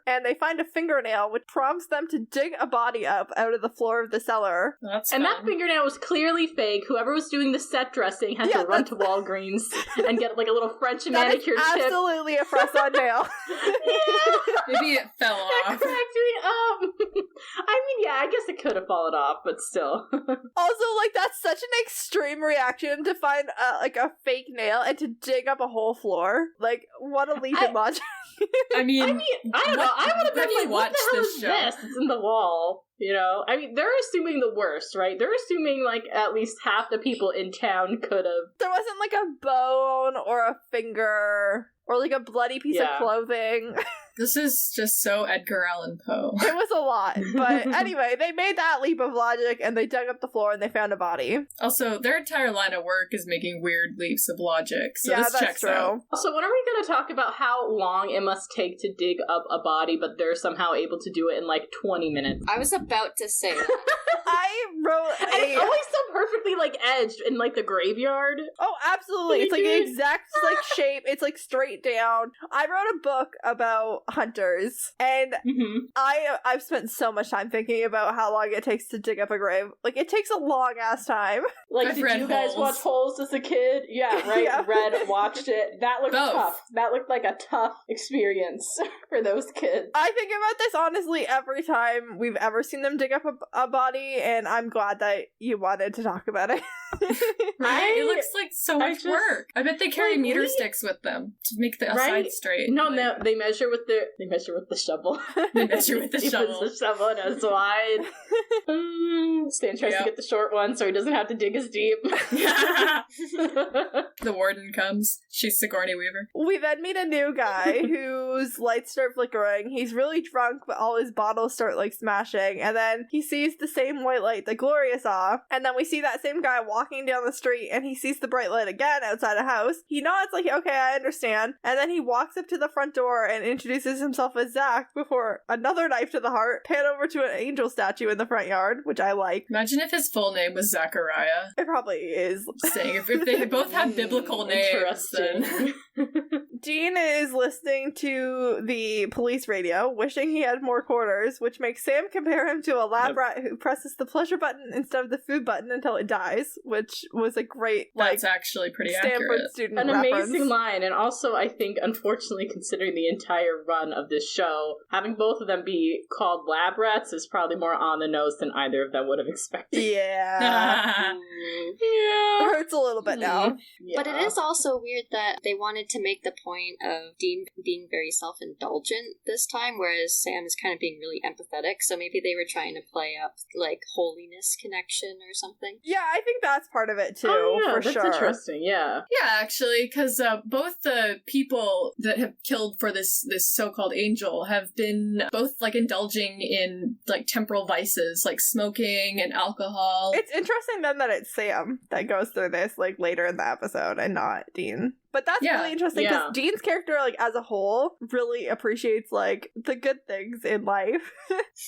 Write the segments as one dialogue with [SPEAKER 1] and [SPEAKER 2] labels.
[SPEAKER 1] and they find a fingernail which prompts them to dig a body up out of the floor of the cellar.
[SPEAKER 2] That's
[SPEAKER 3] and
[SPEAKER 2] fun.
[SPEAKER 3] that fingernail was clearly fake. Whoever was doing the set dressing had to run to Walgreens and get like a little French manicure tip.
[SPEAKER 1] Absolutely a press-on nail.
[SPEAKER 2] Maybe it fell off.
[SPEAKER 3] That cracked me up. I mean, yeah, I guess it could have fallen off, but still.
[SPEAKER 1] Also, like, that's such an extreme reaction to find like a fake nail and to dig up a whole floor. Like, what a leap in logic.
[SPEAKER 2] I mean,
[SPEAKER 3] I don't know. I would have been
[SPEAKER 2] have you
[SPEAKER 3] like, what the hell
[SPEAKER 2] watched
[SPEAKER 3] is
[SPEAKER 2] this show?
[SPEAKER 3] this? It's in the wall. You know? I mean, they're assuming the worst, right? They're assuming, like, at least half the people in town could have.
[SPEAKER 1] There wasn't, like, a bone or a finger or, like, a bloody piece of clothing.
[SPEAKER 2] This is just so Edgar Allan Poe.
[SPEAKER 1] It was a lot. But anyway, they made that leap of logic and they dug up the floor and they found a body.
[SPEAKER 2] Also, their entire line of work is making weird leaps of logic, so
[SPEAKER 1] yeah,
[SPEAKER 2] this
[SPEAKER 1] that's
[SPEAKER 2] checks
[SPEAKER 1] true.
[SPEAKER 2] out.
[SPEAKER 3] So when are we going to talk about how long it must take to dig up a body, but they're somehow able to do it in, like, 20 minutes?
[SPEAKER 4] I was about to say that.
[SPEAKER 1] I wrote
[SPEAKER 3] And it's always so perfectly, like, edged in, like, the graveyard.
[SPEAKER 1] Oh, absolutely. It's, like, the exact, like, shape. It's, like, straight down. I wrote a book about hunters, and I've spent so much time thinking about how long it takes to dig up a grave. Like, it takes a long-ass time.
[SPEAKER 3] Like,
[SPEAKER 2] I've
[SPEAKER 3] did
[SPEAKER 2] read
[SPEAKER 3] you guys
[SPEAKER 2] Holes.
[SPEAKER 3] watch Holes as a kid? Yeah, right?
[SPEAKER 1] Yeah.
[SPEAKER 3] Read, watched it. That looked
[SPEAKER 2] Both.
[SPEAKER 3] tough. That looked like a tough experience for those kids.
[SPEAKER 1] I think about this, honestly, every time we've ever seen them dig up a body, and I'm glad that you wanted to talk about it.
[SPEAKER 2] Right? It looks like so much work. I bet they carry
[SPEAKER 3] like,
[SPEAKER 2] meter sticks with them to make the side straight.
[SPEAKER 3] No,
[SPEAKER 2] like,
[SPEAKER 3] no, they measure with the shovel.
[SPEAKER 2] They measure with the
[SPEAKER 3] He
[SPEAKER 2] shovel.
[SPEAKER 3] puts the shovel in as wide. Stan tries to get the short one so he doesn't have to dig as deep.
[SPEAKER 2] The warden comes. She's Sigourney Weaver.
[SPEAKER 1] We then meet a new guy whose lights start flickering. He's really drunk, but all his bottles start, like, smashing. And then he sees the same white light that Gloria saw. And then we see that same guy walking down the street, and he sees the bright light again outside a house. He nods like, okay, I understand. And then he walks up to the front door and introduces himself as Zach before another knife to the heart, pan over to an angel statue in the front yard, which I like.
[SPEAKER 2] Imagine if his full name was Zachariah.
[SPEAKER 1] It probably is.
[SPEAKER 2] Saying if they both have biblical names, then...
[SPEAKER 1] Dean is listening to the police radio, wishing he had more quarters, which makes Sam compare him to a lab rat who presses the pleasure button instead of the food button until it dies, which was a great,
[SPEAKER 2] That's actually pretty
[SPEAKER 1] Stanford
[SPEAKER 2] accurate.
[SPEAKER 1] student
[SPEAKER 3] An
[SPEAKER 1] reference.
[SPEAKER 3] amazing line, and also I think, unfortunately, considering the entire run of this show, having both of them be called lab rats is probably more on the nose than either of them would have expected.
[SPEAKER 1] Yeah. It hurts a little bit now.
[SPEAKER 4] But it is also weird that they wanted to make the point of Dean being very self-indulgent this time, whereas Sam is kind of being really empathetic, so maybe they were trying to play up, like, holiness connection or something.
[SPEAKER 1] Yeah, I think that's part of it, too, for
[SPEAKER 3] that's
[SPEAKER 1] sure.
[SPEAKER 3] interesting, yeah.
[SPEAKER 2] Yeah, actually, because both the people that have killed for this so-called angel have been both, like, indulging in, like, temporal vices, like smoking and alcohol.
[SPEAKER 1] It's interesting, then, that it's Sam that goes through this, like, later in the episode and not Dean. But that's really interesting because Dean's character, like, as a whole, really appreciates, like, the good things in life.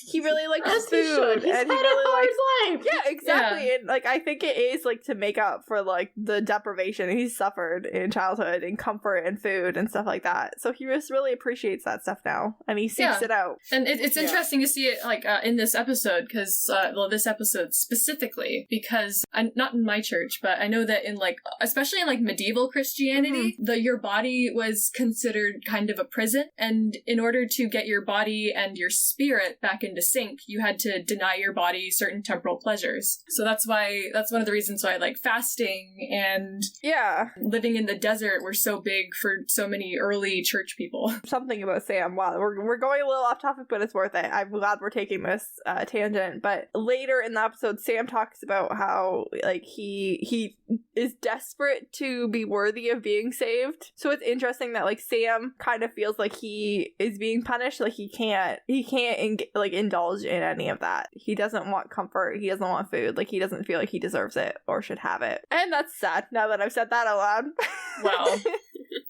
[SPEAKER 1] He really likes food.
[SPEAKER 3] He's
[SPEAKER 1] and
[SPEAKER 3] had
[SPEAKER 1] he really
[SPEAKER 3] a hard
[SPEAKER 1] likes
[SPEAKER 3] life.
[SPEAKER 1] Yeah, exactly. Yeah. And, like, I think it is, like, to make up for, like, the deprivation he's suffered in childhood and comfort and food and stuff like that. So he just really appreciates that stuff now. And he seeks it out.
[SPEAKER 2] And it's interesting to see it, like, in this episode, because, this episode specifically, because, not in my church, but I know that in, like, especially in, like, medieval Christianity, your body was considered kind of a prison, and in order to get your body and your spirit back into sync, you had to deny your body certain temporal pleasures. So that's one of the reasons why, like, fasting and living in the desert were so big for so many early church people.
[SPEAKER 1] Something about Sam. Wow, we're going a little off topic, but it's worth it. I'm glad we're taking this tangent. But later in the episode, Sam talks about how, like, he is desperate to be worthy of being saved. So it's interesting that, like, Sam kind of feels like he is being punished. Like, he can't like, indulge in any of that. He doesn't want comfort. He doesn't want food. Like, he doesn't feel like he deserves it or should have it. And that's sad now that I've said that out loud.
[SPEAKER 2] Wow.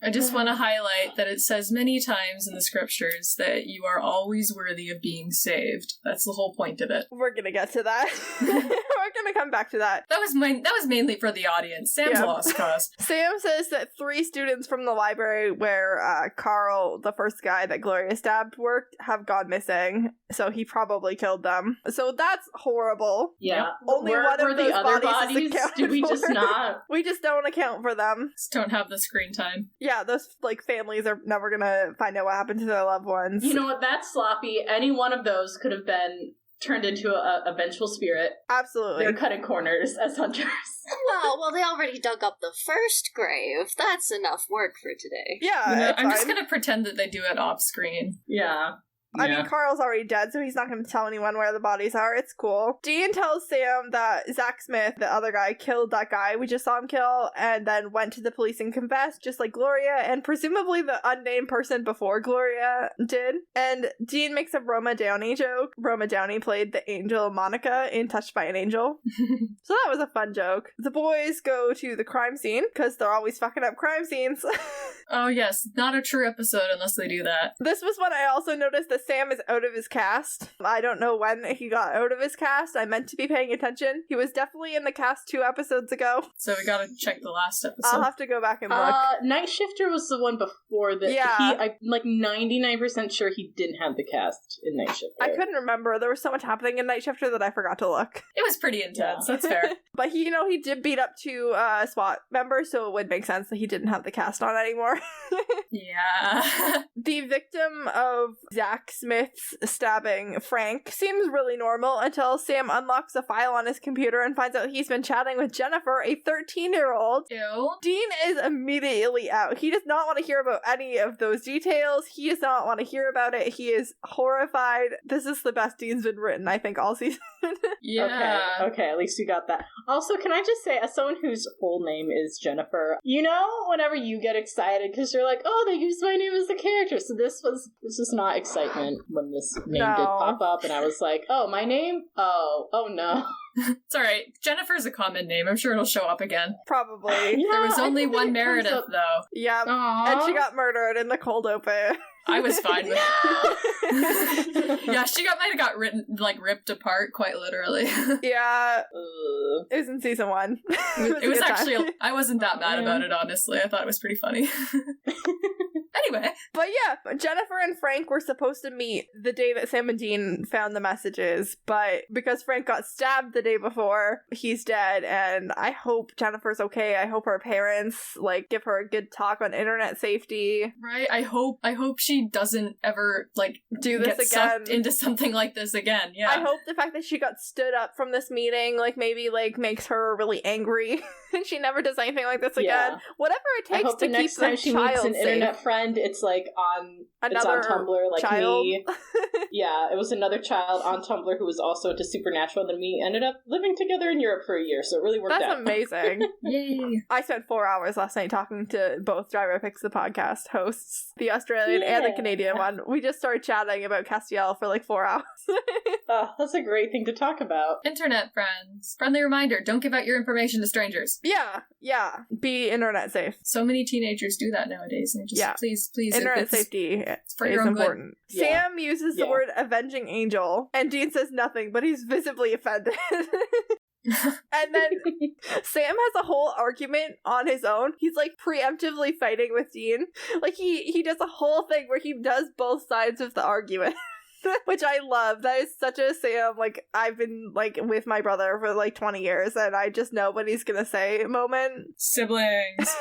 [SPEAKER 2] I just want to highlight that it says many times in the scriptures that you are always worthy of being saved. That's the whole point of it.
[SPEAKER 1] We're gonna get to that. We're gonna come back to that.
[SPEAKER 2] That was mainly for the audience. Sam's lost cause.
[SPEAKER 1] Sam says that 3 students from the library where Carl, the first guy that Gloria stabbed, worked, have gone missing. So he probably killed them. So that's horrible.
[SPEAKER 3] Yeah.
[SPEAKER 1] Only
[SPEAKER 3] Where
[SPEAKER 1] one of
[SPEAKER 3] were the
[SPEAKER 1] those
[SPEAKER 3] other
[SPEAKER 1] bodies is
[SPEAKER 3] bodies?
[SPEAKER 1] accounted
[SPEAKER 3] Did we
[SPEAKER 1] for.
[SPEAKER 3] just not?
[SPEAKER 1] We just don't account for them.
[SPEAKER 2] Just don't have the screen time.
[SPEAKER 1] Yeah, those families are never gonna find out what happened to their loved ones.
[SPEAKER 3] You know what? That's sloppy. Any one of those could have been turned into a vengeful spirit.
[SPEAKER 1] Absolutely.
[SPEAKER 3] They're cutting corners as hunters.
[SPEAKER 4] Well, they already dug up the first grave. That's enough work for today.
[SPEAKER 1] Yeah,
[SPEAKER 2] I'm just gonna pretend that they do it off screen.
[SPEAKER 3] Yeah.
[SPEAKER 1] I mean, Carl's already dead, so he's not going to tell anyone where the bodies are. It's cool. Dean tells Sam that Zach Smith, the other guy, killed that guy we just saw him kill, and then went to the police and confessed, just like Gloria, and presumably the unnamed person before Gloria did. And Dean makes a Roma Downey joke. Roma Downey played the angel Monica in Touched by an Angel. So that was a fun joke. The boys go to the crime scene, because they're always fucking up crime scenes.
[SPEAKER 2] Oh yes, not a true episode unless they do that.
[SPEAKER 1] This was when I also noticed that Sam is out of his cast. I don't know when he got out of his cast. I meant to be paying attention. He was definitely in the cast 2 episodes ago.
[SPEAKER 2] So we gotta check the last episode.
[SPEAKER 1] I'll have to go back and look.
[SPEAKER 3] Night Shifter was the one before that.
[SPEAKER 1] Yeah.
[SPEAKER 3] I'm like 99% sure he didn't have the cast in Night Shifter.
[SPEAKER 1] I couldn't remember. There was so much happening in Night Shifter that I forgot to look.
[SPEAKER 2] It was pretty intense, that's fair.
[SPEAKER 1] But he did beat up 2 SWAT members, so it would make sense that he didn't have the cast on anymore.
[SPEAKER 2] Yeah.
[SPEAKER 1] The victim of Zach Smith's stabbing, Frank, seems really normal until Sam unlocks a file on his computer and finds out he's been chatting with Jennifer, a 13-year-old.
[SPEAKER 2] Ew.
[SPEAKER 1] Dean is immediately out. He does not want to hear about any of those details. He does not want to hear about it. He is horrified. This is the best Dean's been written, I think, all season.
[SPEAKER 2] Yeah.
[SPEAKER 3] Okay, at least you got that. Also, can I just say, as someone whose whole name is Jennifer, whenever you get excited because you're like, oh, they used my name as a character. So this was not excitement when this name did pop up, and I was like, oh, my name? Oh no.
[SPEAKER 2] It's alright. Jennifer's a common name. I'm sure it'll show up again.
[SPEAKER 1] Probably.
[SPEAKER 3] Yeah,
[SPEAKER 2] There was only one
[SPEAKER 3] it
[SPEAKER 2] Meredith,
[SPEAKER 3] comes up-
[SPEAKER 2] though.
[SPEAKER 1] Yeah.
[SPEAKER 3] Aww.
[SPEAKER 1] And she got murdered in the cold open.
[SPEAKER 2] I was fine with that. Yeah, she might have got ripped apart, quite literally.
[SPEAKER 1] Yeah. It was in season 1.
[SPEAKER 2] It was actually, I wasn't that mad about it, honestly. I thought it was pretty funny. Anyway.
[SPEAKER 1] But yeah, Jennifer and Frank were supposed to meet the day that Sam and Dean found the messages, but because Frank got stabbed the day before, he's dead, and I hope Jennifer's okay. I hope her parents, give her a good talk on internet safety.
[SPEAKER 2] Right? I hope she doesn't ever,
[SPEAKER 1] do this
[SPEAKER 2] get
[SPEAKER 1] again.
[SPEAKER 2] sucked into something like this again, yeah.
[SPEAKER 1] I hope the fact that she got stood up from this meeting, maybe, makes her really angry, and she never does anything like this again.
[SPEAKER 3] Yeah.
[SPEAKER 1] Whatever it takes
[SPEAKER 3] I hope
[SPEAKER 1] to
[SPEAKER 3] the
[SPEAKER 1] keep
[SPEAKER 3] next time
[SPEAKER 1] the
[SPEAKER 3] she
[SPEAKER 1] child
[SPEAKER 3] meets an
[SPEAKER 1] safe.
[SPEAKER 3] internet friend, it's on
[SPEAKER 1] Another
[SPEAKER 3] Tumblr, like
[SPEAKER 1] child.
[SPEAKER 3] me. Yeah, it was another child on Tumblr who was also into Supernatural, and then we ended up living together in Europe for a year, so it really worked out.
[SPEAKER 1] That's amazing.
[SPEAKER 2] Yay.
[SPEAKER 1] I spent 4 hours last night talking to both Driver Picks the podcast hosts, the Australian and the Canadian one. We just started chatting about Castiel for 4 hours.
[SPEAKER 3] That's a great thing to talk about.
[SPEAKER 2] Internet friends. Friendly reminder, don't give out your information to strangers.
[SPEAKER 1] Yeah. Be internet safe.
[SPEAKER 2] So many teenagers do that nowadays, and just please,
[SPEAKER 1] Internet safety
[SPEAKER 2] for
[SPEAKER 1] is
[SPEAKER 2] your own
[SPEAKER 1] important.
[SPEAKER 3] Good. Yeah.
[SPEAKER 1] Sam uses the word avenging angel, and Dean says nothing, but he's visibly offended. And then Sam has a whole argument on his own. He's preemptively fighting with Dean. He does a whole thing where he does both sides of the argument. Which I love. That is such a Sam, I've been, with my brother for, 20 years, and I just know what he's gonna say moment.
[SPEAKER 2] Siblings.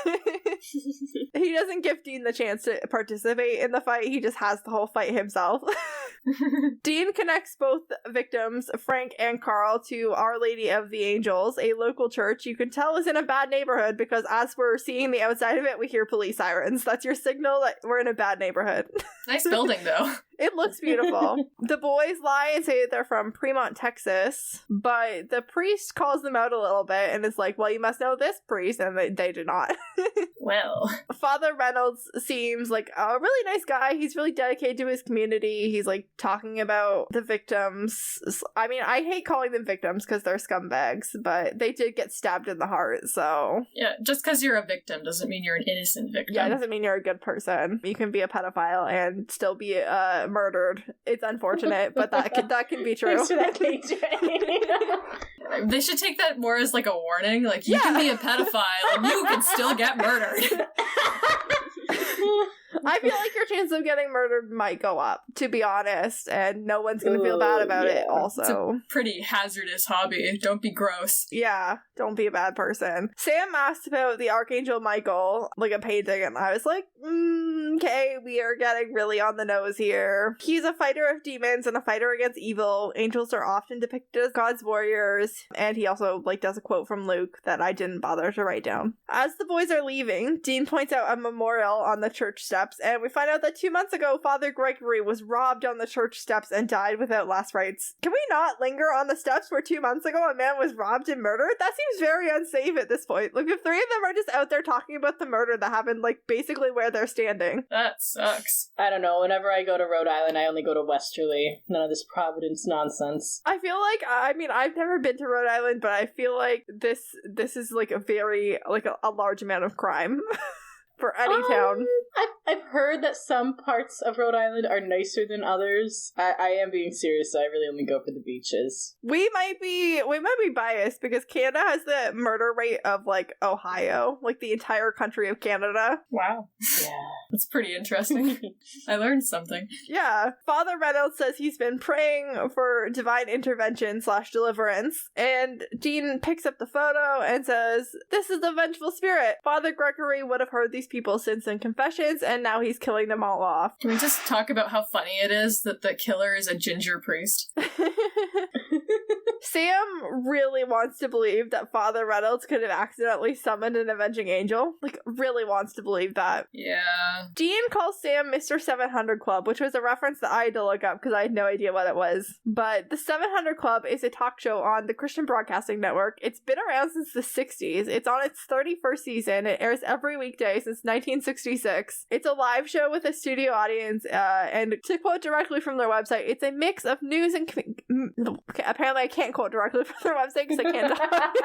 [SPEAKER 1] He doesn't give Dean the chance to participate in the fight, he just has the whole fight himself. Dean connects both victims, Frank and Carl, to Our Lady of the Angels, a local church you can tell is in a bad neighborhood, because as we're seeing the outside of it, we hear police sirens. That's your signal that we're in a bad neighborhood.
[SPEAKER 2] Nice building, though.
[SPEAKER 1] It looks beautiful. The boys lie and say that they're from Fremont, Texas, but the priest calls them out a little bit and is like, well, you must know this priest, and they do not.
[SPEAKER 2] Well.
[SPEAKER 1] Father Reynolds seems like a really nice guy. He's really dedicated to his community. He's like talking about the victims. I mean, I hate calling them victims because they're scumbags, but they did get stabbed in the heart, so...
[SPEAKER 2] Yeah, just because you're a victim doesn't mean you're an innocent victim.
[SPEAKER 1] Yeah, it doesn't mean you're a good person. You can be a pedophile and still be murdered. It's unfortunate, but that can be true.
[SPEAKER 3] Thanks for that, KJ.
[SPEAKER 2] They should take that more as like a warning. Like, you can be a pedophile and you can still get murdered.
[SPEAKER 1] I feel like your chance of getting murdered might go up, to be honest, and no one's gonna feel bad about it also.
[SPEAKER 2] It's a pretty hazardous hobby. Don't be gross.
[SPEAKER 1] Yeah, don't be a bad person. Sam asked about the Archangel Michael, like a painting, and I was like, okay, we are getting really on the nose here. He's a fighter of demons and a fighter against evil. Angels are often depicted as God's warriors, and he also like does a quote from Luke that I didn't bother to write down. As the boys are leaving, Dean points out a memorial on the church steps, and we find out that 2 months ago, Father Gregory was robbed on the church steps and died without last rites. Can we not linger on the steps where 2 months ago a man was robbed and murdered? That seems very unsafe at this point. Like, if 3 of them are just out there talking about the murder that happened, like, basically where they're standing.
[SPEAKER 2] That sucks.
[SPEAKER 3] I don't know. Whenever I go to Rhode Island, I only go to Westerly. None of this Providence nonsense.
[SPEAKER 1] I feel like, I mean, I've never been to Rhode Island, but I feel like this is, like, a very, like, a large amount of crime. For any town.
[SPEAKER 3] I've heard that some parts of Rhode Island are nicer than others. I am being serious, so I really only go for the beaches.
[SPEAKER 1] We might be biased because Canada has the murder rate of like Ohio, like the entire country of Canada.
[SPEAKER 2] Wow.
[SPEAKER 3] Yeah.
[SPEAKER 2] That's pretty interesting. I learned something.
[SPEAKER 1] Yeah. Father Reynolds says he's been praying for divine intervention / deliverance, and Dean picks up the photo and says, "This is the vengeful spirit. Father Gregory would have heard these people's sins and confessions, and now he's killing them all off."
[SPEAKER 2] Can we just talk about how funny it is that the killer is a ginger priest?
[SPEAKER 1] Sam really wants to believe that Father Reynolds could have accidentally summoned an avenging angel. Like, really wants to believe that.
[SPEAKER 2] Yeah.
[SPEAKER 1] Dean calls Sam Mr. 700 Club, which was a reference that I had to look up because I had no idea what it was. But the 700 Club is a talk show on the Christian Broadcasting Network. It's been around since the 60s. It's on its 31st season. It airs every weekday since 1966. It's a live show with a studio audience, and to quote directly from their website, it's a mix of news and... Okay, apparently I can't quote directly from their website because I can't talk.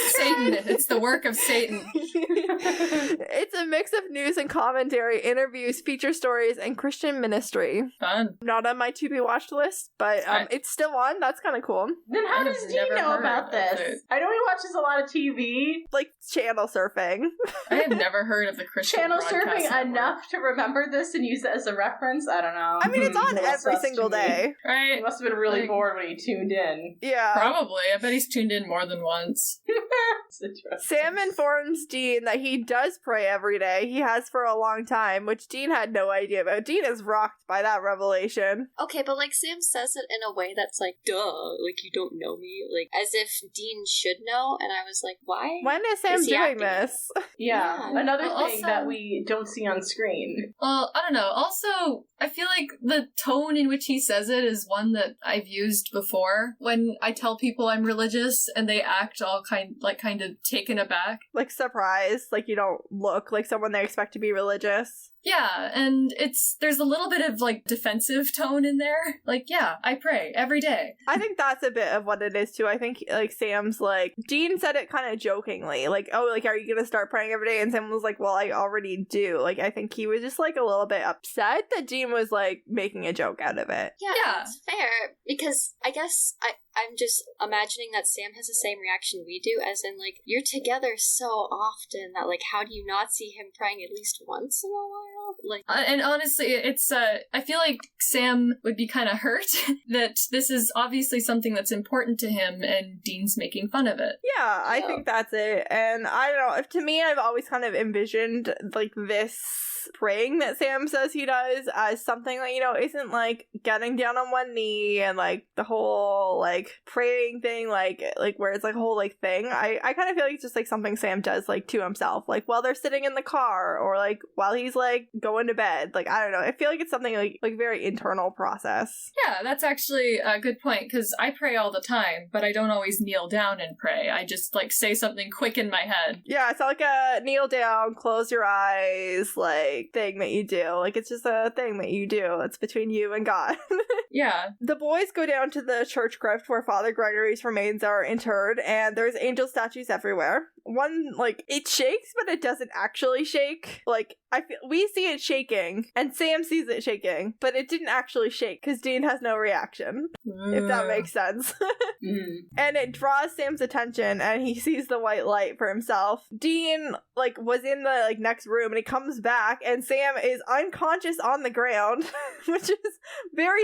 [SPEAKER 2] Satan. It's the work of Satan.
[SPEAKER 1] It's a mix of news and commentary, interviews, feature stories, and Christian ministry.
[SPEAKER 2] Fun.
[SPEAKER 1] Not on my to-be-watched list, but it's still on. That's kind of cool.
[SPEAKER 3] Then how does Dean know about this? I know he watches a lot of TV.
[SPEAKER 1] Like, channel surfing.
[SPEAKER 2] I have never heard of the Christian
[SPEAKER 3] Channel
[SPEAKER 2] Broadcast
[SPEAKER 3] surfing
[SPEAKER 2] Network.
[SPEAKER 3] enough to remember this and use it as a reference? I don't know.
[SPEAKER 1] I mean, it's on every single day.
[SPEAKER 2] Right?
[SPEAKER 3] He must have been really bored when he tuned in.
[SPEAKER 1] Yeah.
[SPEAKER 2] Probably. I bet he's tuned in more than once.
[SPEAKER 1] Sam informs Dean that he does pray every day. He has for a long time, which Dean had no idea about. Dean is rocked by that revelation.
[SPEAKER 4] Okay, but like Sam says it in a way that's like, duh, like you don't know me, like as if Dean should know, and I was like, why?
[SPEAKER 1] When is Sam doing this?
[SPEAKER 3] Yeah, another thing
[SPEAKER 2] also,
[SPEAKER 3] that we don't see on screen.
[SPEAKER 2] Well, I don't know. Also, I feel like the tone in which he says it is one that I've used before when I tell people I'm religious and they act all kind of taken aback.
[SPEAKER 1] Like surprised, like you don't look like someone they expect to be religious.
[SPEAKER 2] Yeah, and there's a little bit of like defensive tone in there. Like, yeah, I pray every day.
[SPEAKER 1] I think that's a bit of what it is too. I think like Sam's like, Dean said it kind of jokingly, like, oh, like, are you gonna start praying every day? And Sam was like, well, I already do. Like, I think he was just like a little bit upset that Dean was like making a joke out of it.
[SPEAKER 4] Yeah, that's fair, because I guess I'm just imagining that Sam has the same reaction we do, as in, like, you're together so often that, like, how do you not see him praying at least once in a while? Like,
[SPEAKER 2] and honestly, it's, I feel like Sam would be kind of hurt that this is obviously something that's important to him and Dean's making fun of it.
[SPEAKER 1] Yeah, I think that's it. And I don't know, to me, I've always kind of envisioned, like, this praying that Sam says he does as something that, you know, isn't like getting down on one knee and like the whole like praying thing, like where it's like a whole like thing. I kind of feel like it's just like something Sam does like to himself, like while they're sitting in the car or like while he's like going to bed. Like, I don't know. I feel like it's something like very internal process.
[SPEAKER 2] Yeah, that's actually a good point, because I pray all the time, but I don't always kneel down and pray. I just like say something quick in my head.
[SPEAKER 1] Yeah, it's not like a kneel down, close your eyes like thing that you do. Like, it's just a thing that you do. It's between you and God.
[SPEAKER 2] Yeah.
[SPEAKER 1] The boys go down to the church crypt where Father Gregory's remains are interred, and there's angel statues everywhere. One, like, it shakes, but it doesn't actually shake. Like, I feel we see it shaking, and Sam sees it shaking, but it didn't actually shake because Dean has no reaction, if that makes sense. And it draws Sam's attention, and he sees the white light for himself. Dean, like, was in the, like, next room, and he comes back, and Sam is unconscious on the ground, which is very